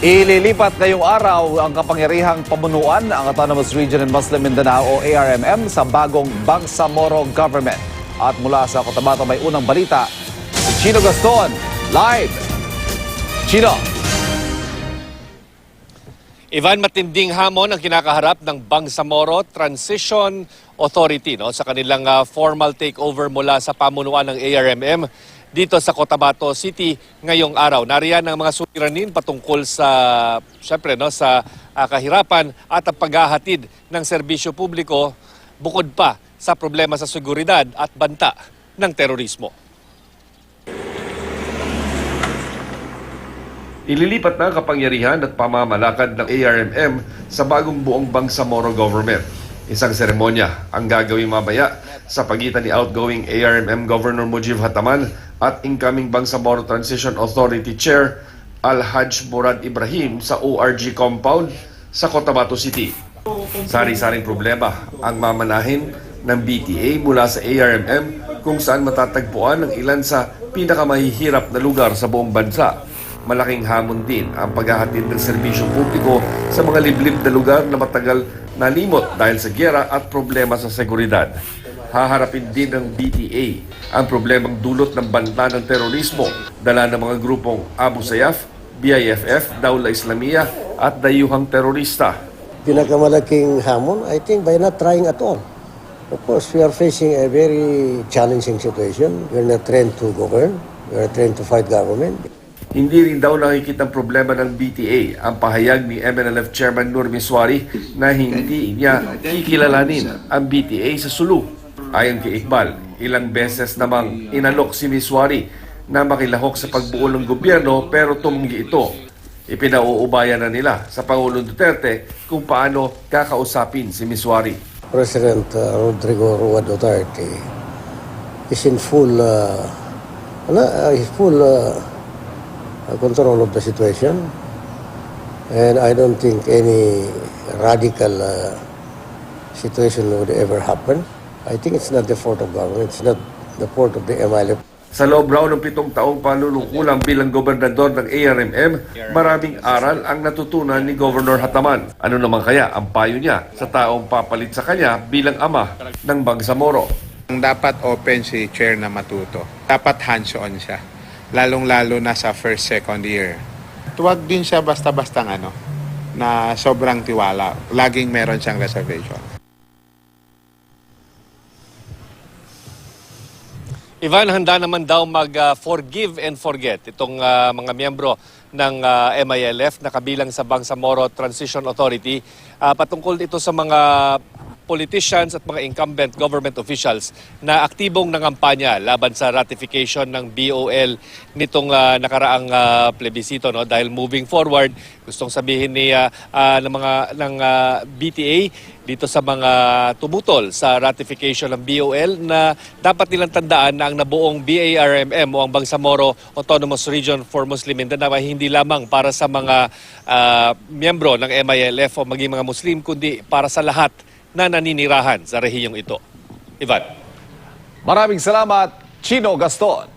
Ililipat ngayong araw ang kapangyarihang pamunuan ng Autonomous Region in Muslim Mindanao o ARMM sa bagong Bangsamoro Government. At mula sa Cotabato may unang balita, si Chino Gaston, live! Chino! Ivan, matinding hamon ang kinakaharap ng Bangsamoro Transition Authority sa kanilang formal takeover mula sa pamunuan ng ARMM dito sa Cotabato City ngayong araw. Nariyan ang mga suliranin patungkol sa, sa kahirapan at ang paghahatid ng serbisyo publiko bukod pa sa problema sa seguridad at banta ng terorismo. Ililipat na ang kapangyarihan at pamamalakad ng ARMM sa bagong buong Bangsamoro government. Isang seremonya ang gagawin mamaya sa pagitan ni outgoing ARMM Governor Mujib Hataman at incoming Bangsamoro Transition Authority Chair Al-Hajj Murad Ibrahim sa ORG compound sa Cotabato City. Sari-saring problema ang mamanahin ng BTA mula sa ARMM kung saan matatagpuan ang ilan sa pinakamahihirap na lugar sa buong bansa. Malaking hamon din ang paghahatid ng serbisyo publiko sa mga liblib na lugar na matagal nalimot dahil sa giyera at problema sa seguridad. Haharapin din ng BTA ang problemang dulot ng banta ng terorismo, dala ng mga grupong Abu Sayyaf, BIFF, Dawla Islamiyah at dayuhang terorista. Pinakamalaking hamon, I think, by not trying at all. Of course, we are facing a very challenging situation. We are not trained to govern. We are trained to fight government. Hindi rin daw nakikitang problema ng BTA ang pahayag ni MNLF Chairman Nur Miswari na hindi niya kikilalanin ang BTA sa Sulu. Ayon kay Iqbal, ilang beses namang inalok si Miswari na makilahok sa pagbuo ng gobyerno pero tumanggi ito. Ipinauubaya na nila sa Pangulong Duterte kung paano kakausapin si Miswari. President Rodrigo Roa Duterte is in full control of the situation, and I don't think any radical situation would ever happen. I think it's not the fault of government, it's not the fault of the MLF. Sa loob raw ng 7 taong panunungkulan bilang gobernador ng ARMM, maraming aral ang natutunan ni Governor Hataman. Ano naman kaya ang payo niya sa taong papalit sa kanya bilang ama ng Bangsamoro? Dapat open si Chair na matuto. Dapat hands-on siya. Lalong-lalo na sa first, second year. Tuwag din siya basta-bastang na sobrang tiwala. Laging meron siyang reservation. Ivan, handa naman daw mag-forgive and forget itong mga miyembro ng MILF na kabilang sa Bangsamoro Transition Authority patungkol ito sa mga politicians at mga incumbent government officials na aktibong nangampanya laban sa ratification ng BOL nitong nakaraang plebisito, dahil moving forward gustong sabihin ng BTA dito sa mga tumutol sa ratification ng BOL na dapat nilang tandaan na ang nabuong BARMM o ang Bangsamoro Autonomous Region for Muslim Mindanao ay hindi lamang para sa mga miyembro ng MILF o maging mga Muslim, kundi para sa lahat na naninirahan sa rehiyong ito. Ivan. Maraming salamat, Chino Gaston.